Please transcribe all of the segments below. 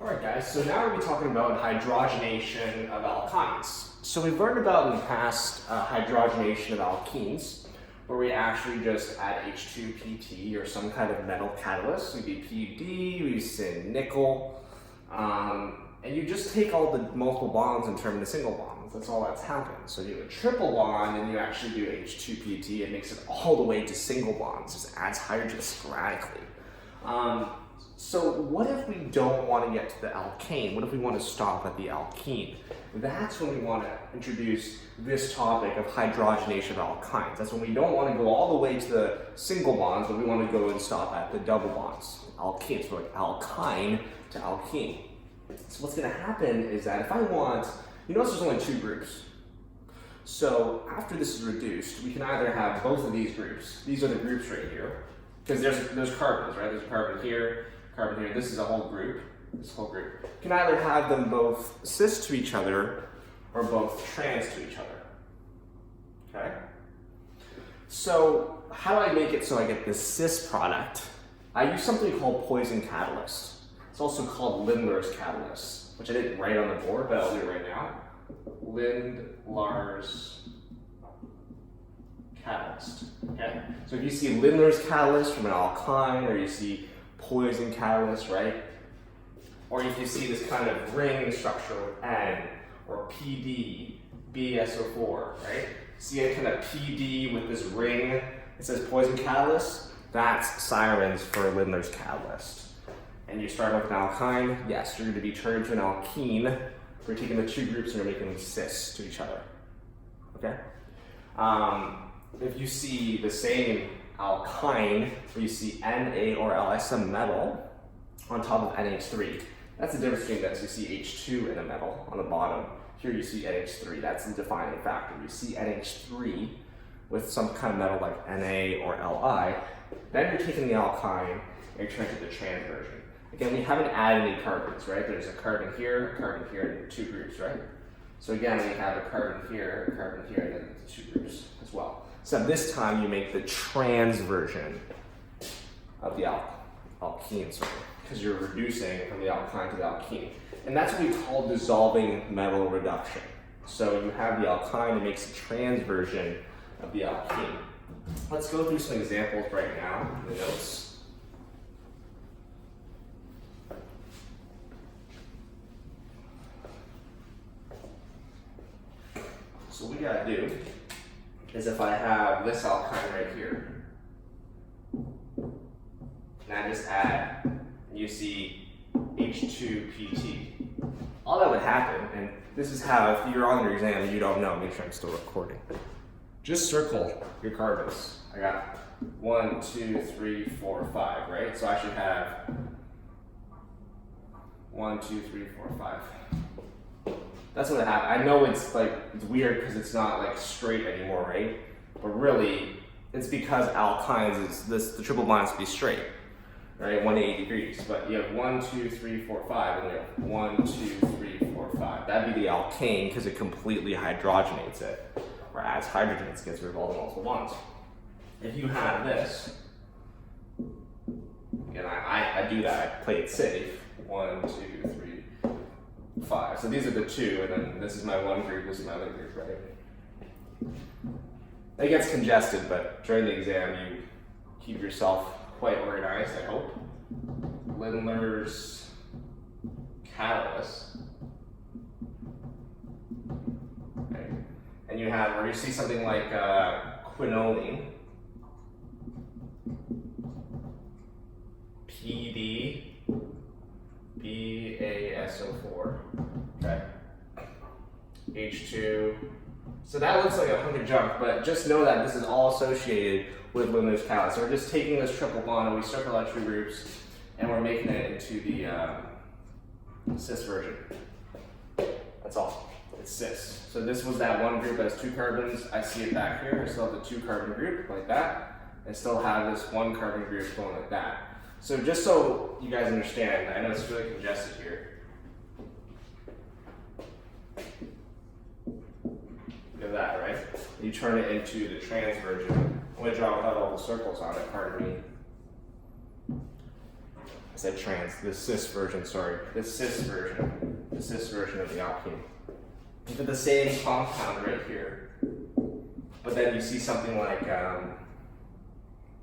Alright guys, so now we're going to be talking about hydrogenation of alkynes. So we've learned about in the past hydrogenation of alkenes, where we actually just add H2PT or some kind of metal catalyst. Maybe PUD, we use nickel, and you just take all the multiple bonds and turn them into single bonds. That's all that's happened. So you do a triple bond and you actually do H2PT. It makes it all the way to single bonds, just adds hydrogen sporadically. So what if we don't want to get to the alkane? What if we want to stop at the alkene? That's when we want to introduce this topic of hydrogenation of alkynes. That's when we don't want to go all the way to the single bonds, but we want to go and stop at the double bonds. Alkenes, so like alkyne to alkene. So what's going to happen is that if I want, you notice there's only two groups. So after this is reduced, we can either have both of these groups. These are the groups right here. Because there's carbons, right? There's a carbon here, carbon here. This is a whole group. This whole group. You can either have them both cis to each other or both trans to each other. Okay? So how do I make it so I get this cis product? I use something called poison catalyst. It's also called Lindlar's catalyst, which I didn't write on the board, but I'll do it right now. Lindlar's catalyst. Okay? So if you see Lindlar's catalyst from an alkyne, or you see poison catalyst, right? Or if you see this kind of ring structure with N, or PD, BSO4, right? See a kind of PD with this ring, it says poison catalyst, that's sirens for Lindlar's catalyst. And you start with an alkyne, yes, you're going to be turned to an alkene. We're taking the two groups and we're making them cis to each other. Okay? If you see the same alkyne, where you see Na or L as some metal on top of NH3, that's the difference between this. You see H2 in a metal on the bottom. Here you see NH3. That's the defining factor. You see NH3 with some kind of metal like Na or Li. Then you're taking the alkyne and you're turning to the trans version. Again, we haven't added any carbons, right? There's a carbon here, and two groups, right? So again, we have a carbon here, and then two groups as well. So this time you make the trans version of the alkene, because you're reducing from the alkyne to the alkene. And that's what we call dissolving metal reduction. So you have the alkyne that makes a trans version of the alkene. Let's go through some examples right now in the notes. So what we gotta do is if I have this alkyne right here, and I just add, and you see H2PT, all that would happen, and this is how, if you're on your exam and you don't know, make sure I'm still recording. Just circle your carbons. I got 1, 2, 3, 4, 5, right? So I should have 1, 2, 3, 4, 5. That's what happened. I know it's weird because it's not like straight anymore, right? But really, it's because alkynes the triple bonds to be straight, right? 180 degrees. But you have 1, 2, 3, 4, 5, and you have 1, 2, 3, 4, 5. That'd be the alkane because it completely hydrogenates it, or adds hydrogens, gets rid of all the multiple bonds. If you have this, and I do that, I play it safe. 1, 2, 3, 5. So these are the two, and then this is my one group, this is my other group, right? It gets congested, but during the exam, you keep yourself quite organized, I hope. Lindlar's catalyst. Okay. And you have, or you see something like quinoline, PD, BASO4, okay, H2. So that looks like a hunk of junk, but just know that this is all associated with Lindlar's catalyst. So we're just taking this triple bond and we circle our two groups and we're making it into the cis version. That's all. It's cis. So this was that one group that has two carbons. I see it back here. I still have the two carbon group like that. I still have this one carbon group going like that. So just so you guys understand, I know it's really congested here. Look at that, right? You turn it into the trans version. I'm going to draw without all the circles on it, pardon me. said trans, the cis version, sorry, the cis version of the alkene. You put the same compound right here, but then you see something like Na.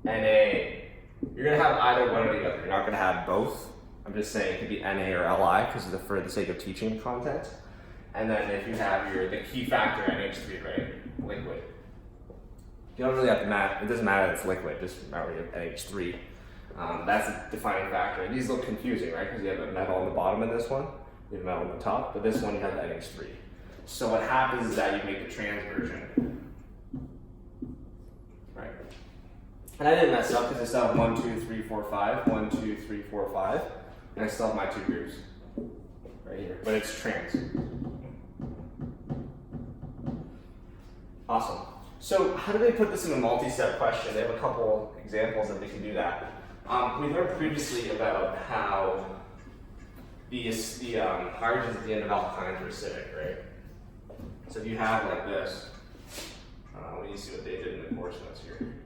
You're gonna have either one or the other. You're not gonna have both. I'm just saying it could be Na or Li because for the sake of teaching content. And then if you have the key factor NH3, right, liquid. You don't really have to matter. It doesn't matter if it's liquid. Just remember you have NH3. That's a defining factor. These look confusing, right? Because you have a metal on the bottom in this one, you have a metal on the top, but this one you have the NH3. So what happens is that you make the trans version, right? And I didn't mess up because I still have 1, 2, 3, 4, 5, 1, 2, 3, 4, 5, and I still have my two groups right here, but it's trans. Awesome. So how do they put this in a multi-step question? They have a couple examples that they can do that. We learned previously about how the hydrogens at the end of alkynes are acidic, right? So if you have like this, let me see what they did in the course notes here.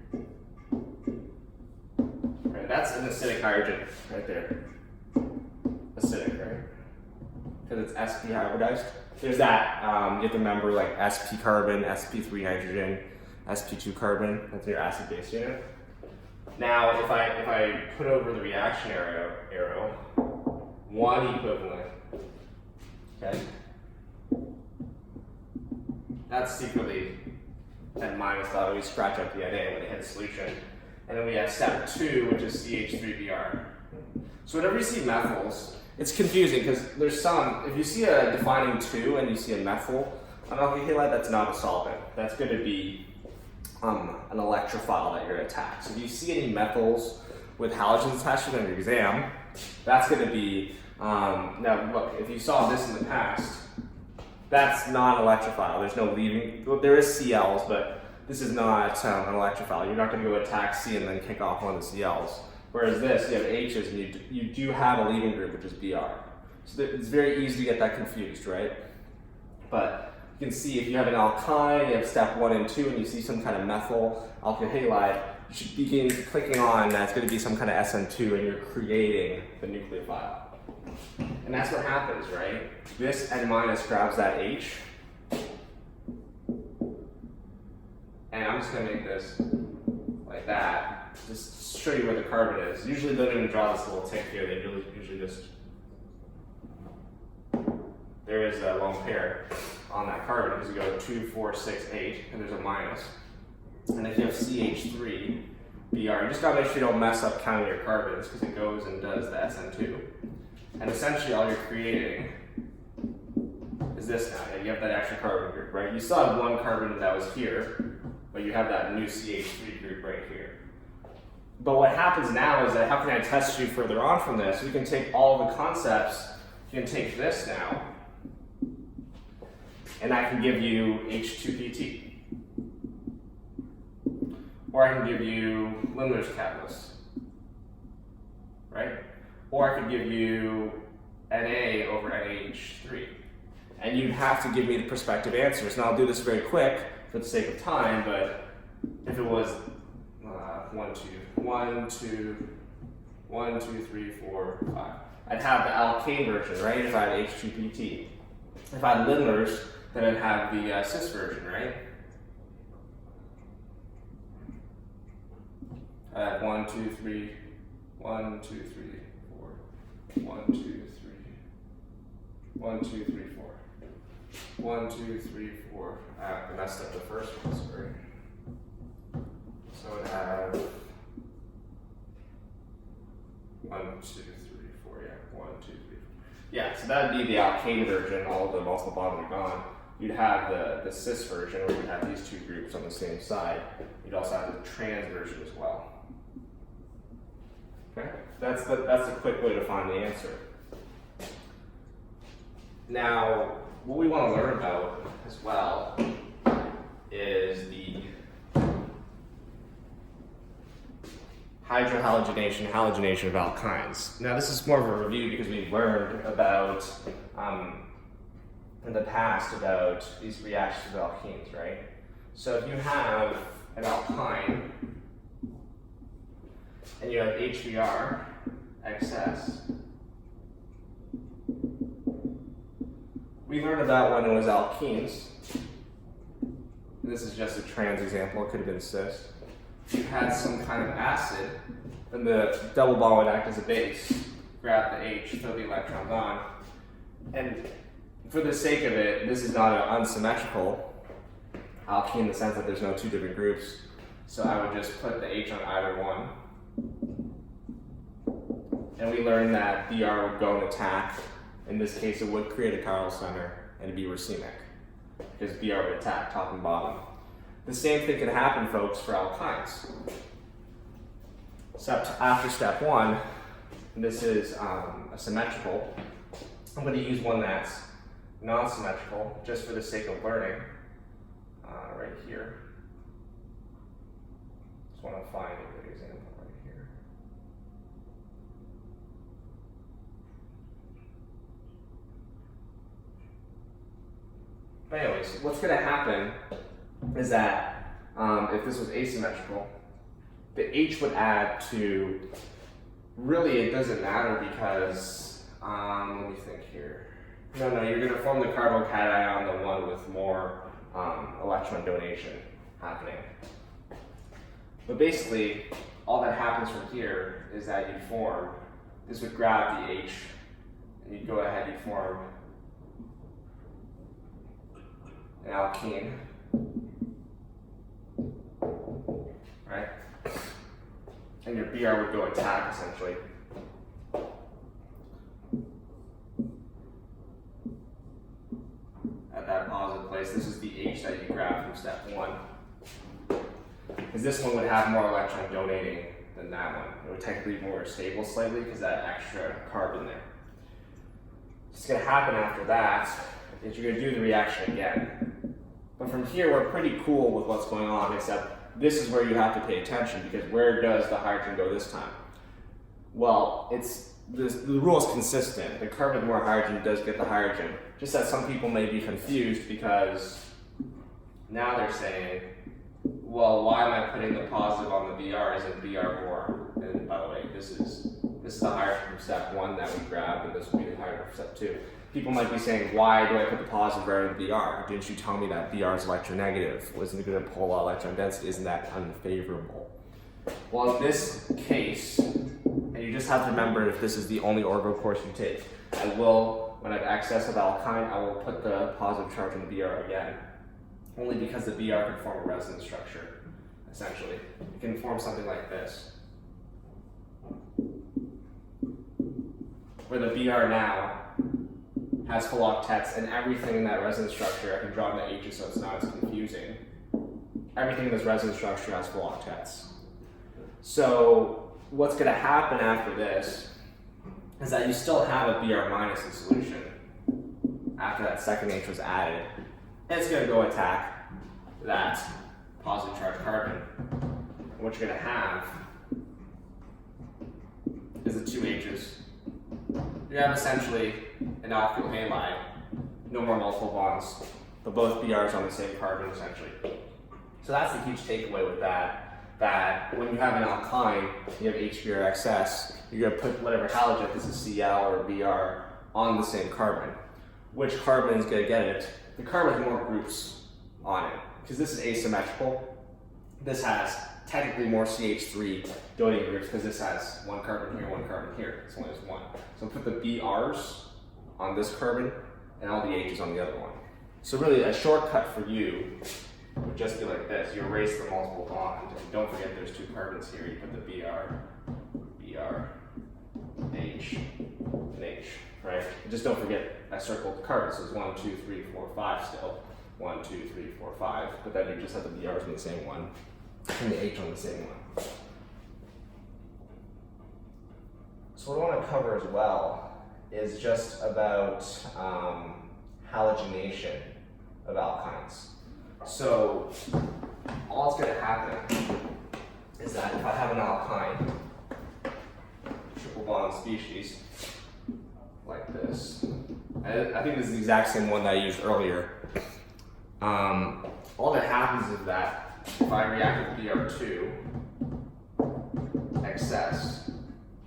Right, that's an acidic hydrogen right there. Acidic, right? Because it's sp hybridized. There's that, you have to remember like sp carbon, sp3 hydrogen, sp2 carbon, that's your acid base unit. Now, if I put over the reaction arrow, one equivalent, okay? That's secretly 10 minus that we scratch out the Na when they hit a solution. And then we have step 2, which is CH3Br. So whenever you see methyls, it's confusing because there's some, if you see a defining 2 and you see a methyl, an alkyl halide, that's not a solvent. That's going to be an electrophile that you're going to attack. So if you see any methyls with halogens attached to them in your exam, that's going to be, now look, if you saw this in the past, that's not an electrophile. There's no leaving, well, there is CLs, but this is not an electrophile. You're not going to go attack C and then kick off one of the CLs. Whereas this, you have H's and you do have a leaving group, which is Br. So it's very easy to get that confused, right? But you can see if you have an alkyne, you have step 1 and 2, and you see some kind of methyl alkyl halide, you should begin clicking on that's going to be some kind of SN2 and you're creating the nucleophile. And that's what happens, right? This N- grabs that H. And I'm just going to make this like that, just to show you where the carbon is. Usually they don't even draw this little tick here, they usually just, there is a lone pair on that carbon because you go 2, 4, 6, 8, and there's a minus. And if you have CH3, Br, you just gotta make sure you don't mess up counting your carbons because it goes and does the SN2. And essentially all you're creating is this now. You have that extra carbon group, right? You still have one carbon that was here, but you have that new CH3 group right here. But what happens now is that how can I test you further on from this? We can take all the concepts, you can take this now, and I can give you H2PT. Or I can give you Lindlar's catalyst, right? Or I could give you Na over NH3. And you'd have to give me the prospective answers. Now I'll do this very quick for the sake of time, but if it was 1, 2, 3, 4, 5, I'd have the alkane version, right? If I had H2PT. If I had Lindlar's, then I'd have the cis version, right? I have 1, 2, 3, 1, 2, 3, 4, 1, 2, 3, 1, 2, 3, 4, 1, 2, 3, 4. I messed up the first one, sorry. So I have 1, 2, 3, 4, yeah, 1, 2, 3, 4. Yeah, so that would be the alkane version, all of the multiple bonds are gone. You'd have the cis version, where you'd have these two groups on the same side. You'd also have the trans version as well. Okay, that's the quick way to find the answer. Now, what we want to learn about as well is the hydrohalogenation, halogenation of alkynes. Now, this is more of a review because we learned about in the past about these reactions of alkenes, right? So if you have an alkyne and you have HBr, excess. We learned about when it was alkenes. This is just a trans example, it could have been cis. If you had some kind of acid, then the double bond would act as a base, grab the H, throw the electrons on. And for the sake of it, this is not an unsymmetrical alkene in the sense that there's no two different groups. So I would just put the H on either one. And we learned that Br would go and attack. In this case, it would create a chiral center and it'd be racemic because Br would attack top and bottom. The same thing can happen, folks, for alkynes. Except after step one, this is a symmetrical. I'm going to use one that's non-symmetrical just for the sake of learning. Right here. Just want to find a good example right here. But anyways, what's going to happen is that if this was asymmetrical, the H would add to, really it doesn't matter because, let me think here. No, you're going to form the carbocation, the one with more electron donation happening. But basically, all that happens from here is that you form, this would grab the H, and you go ahead and form an alkene, right? And your Br would go attack essentially. At that positive place, this is the H that you grab from step one. Because this one would have more electron donating than that one. It would technically be more stable slightly because that extra carbon there. What's going to happen after that is you're going to do the reaction again. But from here, we're pretty cool with what's going on, except this is where you have to pay attention because where does the hydrogen go this time? Well, the rule is consistent. The carbon with more hydrogen does get the hydrogen. Just that some people may be confused because now they're saying, well, why am I putting the positive on the Br? Isn't Br more? And by the way, this is the hydrogen from step one that we grabbed, and this will be the hydrogen from step two. People might be saying, why do I put the positive rather than Br? Didn't you tell me that Br is electronegative? Wasn't it going to pull out electron density? Isn't that unfavorable? Well, in this case, and you just have to remember if this is the only orgo course you take, I will, when I have excess of alkyne, I will put the positive charge on the Br again. Only because the Br can form a resonance structure, essentially. It can form something like this. Where the Br now has full octets, and everything in that resonance structure, I can draw in the H's so it's not as confusing. Everything in this resonance structure has full octets. So what's going to happen after this is that you still have a Br minus in solution after that second H was added. And it's going to go attack that positive charged carbon. And what you're going to have is the two H's. You have essentially an alkyl halide, no more multiple bonds, but both Brs on the same carbon essentially. So that's the huge takeaway with that when you have an alkyne, you have HBr excess, you're going to put whatever halogen, this is Cl or Br, on the same carbon. Which carbon is going to get it? The carbon has more groups on it. Because this is asymmetrical, this has technically more CH3 donating groups because this has one carbon here, this one is one. So put the Brs on this carbon and all the H's on the other one. So really a shortcut for you would just be like this. You erase the multiple bonds and don't forget there's two carbons here. You put the Br, H, and H, right? Just don't forget I circled carbons. So it's 1, 2, 3, 4, 5 still. 1, 2, 3, 4, 5. But then you just have the Brs on the same one and the H on the same one. So what I want to cover as well is just about halogenation of alkynes. So all that's going to happen is that if I have an alkyne, triple bond species, like this, I think this is the exact same one that I used earlier. All that happens is that if I react with Br2 excess,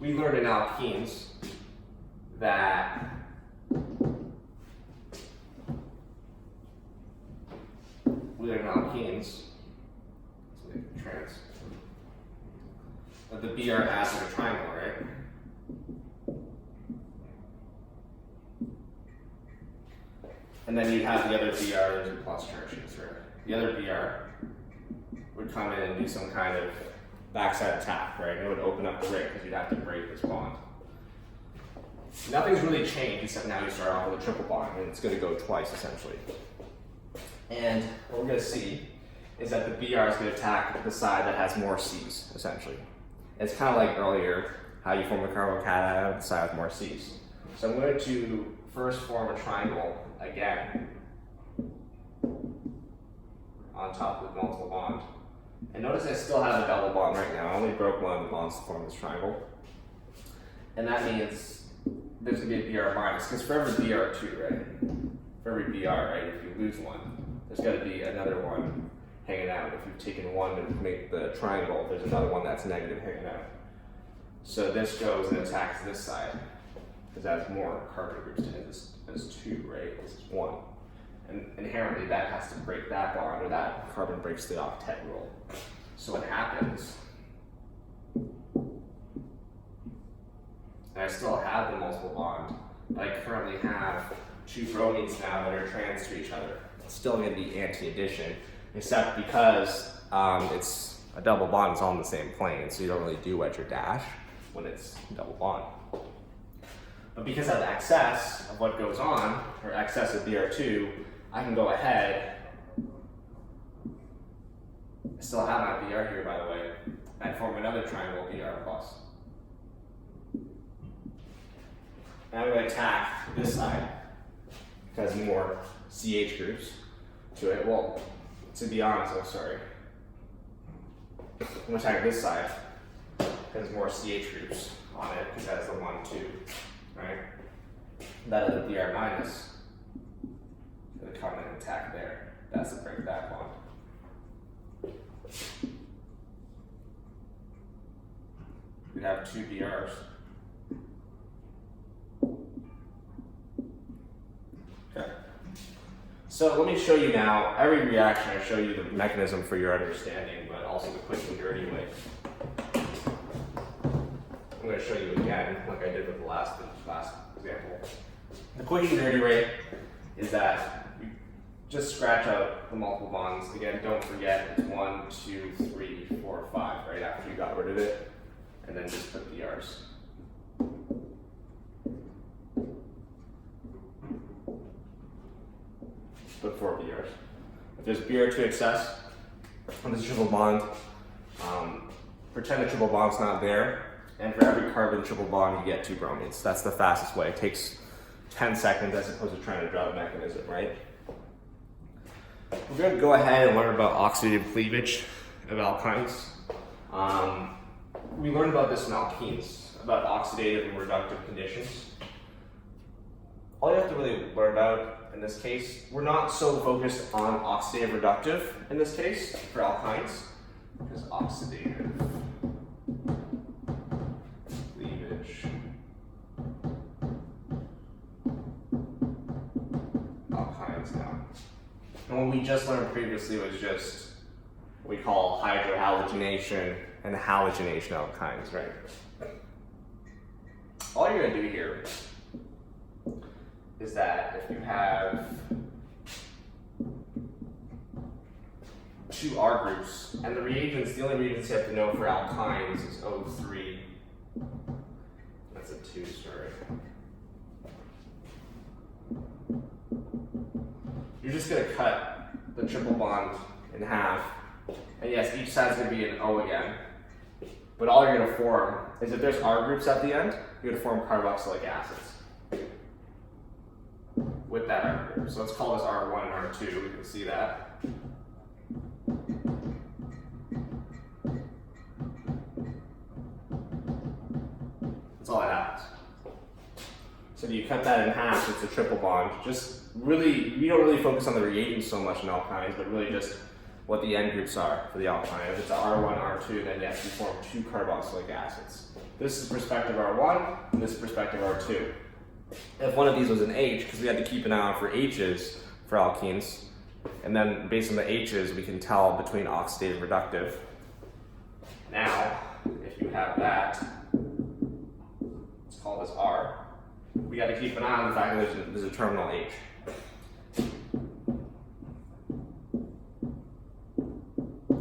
we learned in alkenes that that the BR acts like a triangle, right? And then you'd have the other BR, there's plus charges, right? The other BR would come in and do some kind of backside attack, right? And it would open up the ring because you'd have to break this bond. Nothing's really changed except now you start off with a triple bond, and it's going to go twice essentially. And what we're going to see is that the BR is going to attack the side that has more C's essentially. It's kind of like earlier how you form a carbocation on the side with more C's. So I'm going to first form a triangle again on top of the multiple bond. And notice I still have a double bond right now. I only broke one of the bonds to form this triangle. And that means there's going to be a BR minus, because for every BR2, right? For every BR, right, if you lose one, there's got to be another one hanging out. If you've taken one to make the triangle, there's another one that's negative hanging out. So this goes and attacks this side, because it has more carbon groups to it. This is 2, right? This is 1. And inherently that has to break that bond, or that carbon breaks the octet rule. So what happens, and I still have the multiple bond, but I currently have 2 bromines now that are trans to each other. It's still going to be anti-addition, except because it's a double bond, it's all in the same plane, so you don't really do wedge or dash when it's double bond. But because I have excess of what goes on, or excess of BR2, I can go ahead, I still have my BR here by the way, and form another triangle BR plus. And I'm going to attack this side, which has more CH groups to it. Well, to be honest, I'm sorry. I'm going to attack this side, because more CH groups on it, because it has the 1, 2, right? That other BR minus is going to come in and attack there. That's to break that bond. We have 2 BRs. Okay. So let me show you now, every reaction I show you the mechanism for your understanding, but also the quick and dirty way. I'm going to show you again, like I did with the last example. The quick and dirty way is that you just scratch out the multiple bonds. Again, don't forget it's 1, 2, 3, 4, 5, right after you got rid of it, and then just put BRs. Put 4 BRs. If there's BR2 excess on this triple bond, pretend the triple bond's not there, and for every carbon triple bond you get 2 bromines. That's the fastest way. It takes 10 seconds as opposed to trying to draw the mechanism, right? We're going to go ahead and learn about oxidative cleavage of alkynes. We learned about this in alkenes, about oxidative and reductive conditions. All you have to really learn about in this case, we're not so focused on oxidative reductive in this case for alkynes, because oxidative cleavage alkynes now. And what we just learned previously was just what we call hydrohalogenation and halogenation alkynes, right? All you're going to do here is that if you have 2 R groups, and the reagents, the only reagents you have to know for alkynes is O3. That's a 2, sorry. You're just going to cut the triple bond in half. And yes, each side's going to be an O again. But all you're going to form is if there's R groups at the end, you're going to form carboxylic acids with that R group. So let's call this R1 and R2. We can see that. That's all that happens. So you cut that in half, it's a triple bond. Just really, we don't really focus on the reagents so much in alkynes, but really just what the end groups are for the alkyne. If it's R1, R2, then yes, you form 2 carboxylic acids. This is perspective R1, and this is perspective R2. If one of these was an H, because we had to keep an eye out for H's for alkenes, and then based on the H's, we can tell between oxidative and reductive. Now, if you have that, let's call this R, we got to keep an eye on the fact that there's a terminal H.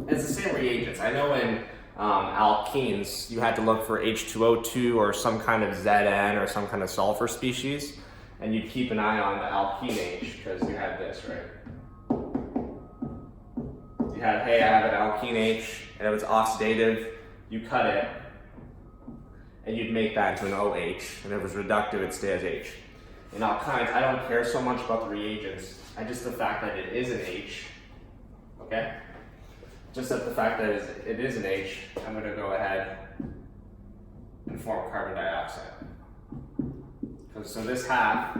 It's the same reagents. I know in alkenes, you had to look for H2O2 or some kind of Zn or some kind of sulfur species, and you'd keep an eye on the alkene H because you had this, right? You had, hey, I have an alkene H, and it was oxidative, you cut it, and you'd make that into an OH, and if it was reductive, it'd stay as H. In alkynes, I don't care so much about the reagents, just the fact that it is an H, okay? Just that the fact that it is an H, I'm going to go ahead and form carbon dioxide. So this half,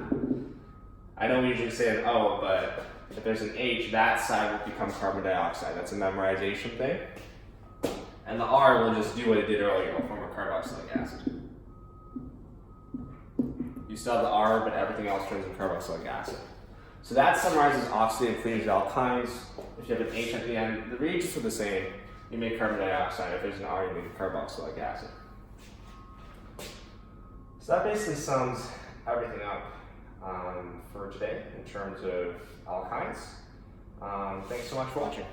I know we usually say an O, but if there's an H, that side will become carbon dioxide. That's a memorization thing. And the R will just do what it did earlier, it will form a carboxylic acid. You still have the R, but everything else turns into carboxylic acid. So that summarizes oxidative cleavage alkynes. If you have an H at the end, the reagents are the same. You make carbon dioxide. If there's an R, you make carboxylic acid. So that basically sums everything up for today in terms of alkynes. Thanks so much for watching.